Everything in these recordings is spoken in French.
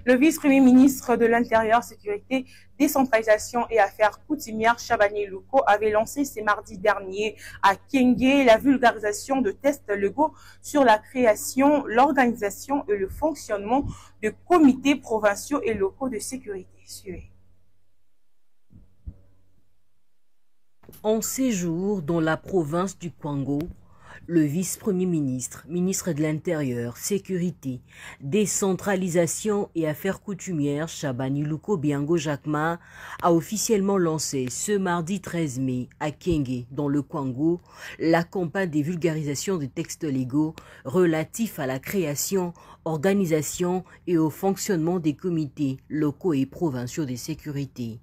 Le vice-premier ministre de l'Intérieur, Sécurité, Décentralisation et Affaires coutumières, Chabani Luko, avait lancé ce mardi dernier à Kenge la vulgarisation de tests légaux sur la création, l'organisation et le fonctionnement de comités provinciaux et locaux de sécurité. Suivez. En séjour dans la province du Kwango, le vice-premier ministre, ministre de l'Intérieur, Sécurité, Décentralisation et Affaires coutumières, Chabani Luko Biango Jacquema, a officiellement lancé ce mardi 13 mai à Kenge, dans le Kwango, la campagne de vulgarisation des textes légaux relatifs à la création, organisation et au fonctionnement des comités locaux et provinciaux de sécurité.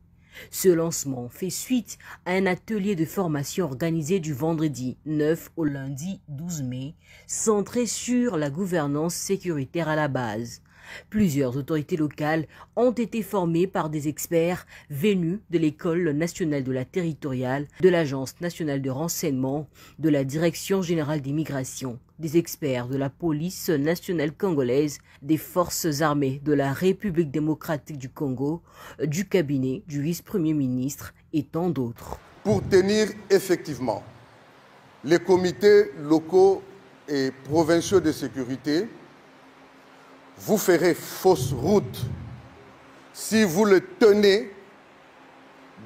Ce lancement fait suite à un atelier de formation organisé du vendredi 9 au lundi 12 mai, centré sur la gouvernance sécuritaire à la base. Plusieurs autorités locales ont été formées par des experts venus de l'École nationale de la territoriale, de l'Agence nationale de renseignement, de la Direction générale des migrations, des experts de la police nationale congolaise, des forces armées de la République démocratique du Congo, du cabinet du vice-premier ministre et tant d'autres. Pour tenir effectivement les comités locaux et provinciaux de sécurité, vous ferez fausse route si vous le tenez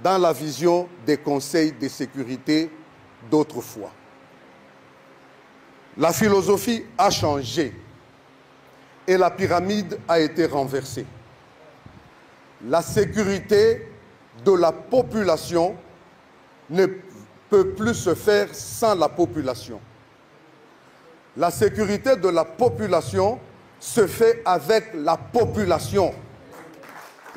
dans la vision des conseils de sécurité d'autrefois. La philosophie a changé et la pyramide a été renversée. La sécurité de la population ne peut plus se faire sans la population. La sécurité de la population se fait avec la population.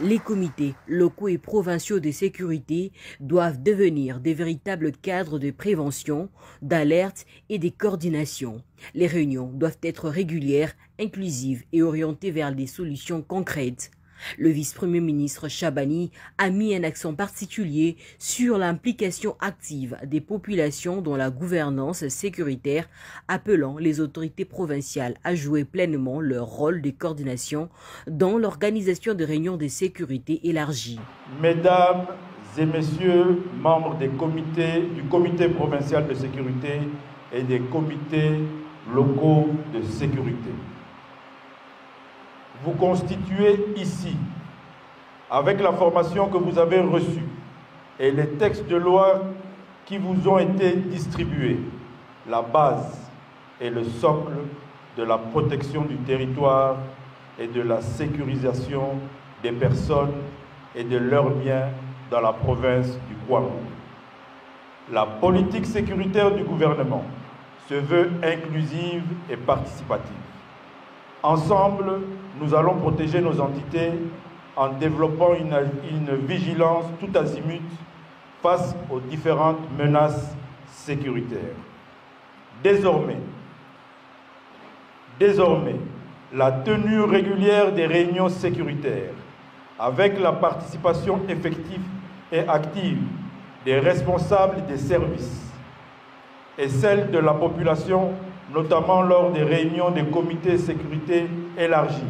Les comités locaux et provinciaux de sécurité doivent devenir des véritables cadres de prévention, d'alerte et de coordination. Les réunions doivent être régulières, inclusives et orientées vers des solutions concrètes. Le vice-premier ministre Chabani a mis un accent particulier sur l'implication active des populations dans la gouvernance sécuritaire, appelant les autorités provinciales à jouer pleinement leur rôle de coordination dans l'organisation de réunions de sécurité élargies. Mesdames et messieurs, membres du comité provincial de sécurité et des comités locaux de sécurité, vous constituez ici, avec la formation que vous avez reçue et les textes de loi qui vous ont été distribués, la base et le socle de la protection du territoire et de la sécurisation des personnes et de leurs biens dans la province du Kwango. La politique sécuritaire du gouvernement se veut inclusive et participative. Ensemble, nous allons protéger nos entités en développant une vigilance tout azimut face aux différentes menaces sécuritaires. Désormais, la tenue régulière des réunions sécuritaires avec la participation effective et active des responsables des services et celle de la population, notamment lors des réunions des comités de sécurité élargis,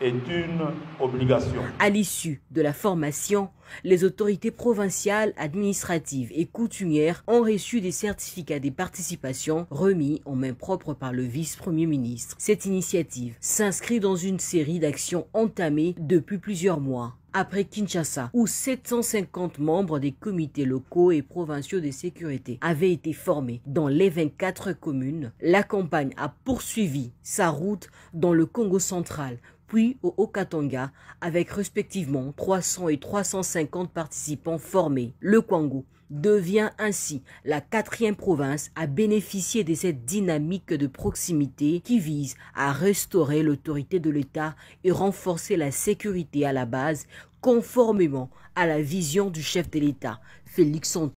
est une obligation. À l'issue de la formation, les autorités provinciales, administratives et coutumières ont reçu des certificats de participation remis en main propre par le vice-premier ministre. Cette initiative s'inscrit dans une série d'actions entamées depuis plusieurs mois. Après Kinshasa, où 750 membres des comités locaux et provinciaux de sécurité avaient été formés dans les 24 communes, la campagne a poursuivi sa route dans le Congo central, puis au Haut-Katanga, avec respectivement 300 et 350 participants formés. Le Kwango devient ainsi la 4e province à bénéficier de cette dynamique de proximité qui vise à restaurer l'autorité de l'État et renforcer la sécurité à la base, conformément à la vision du chef de l'État, Félix Antoine.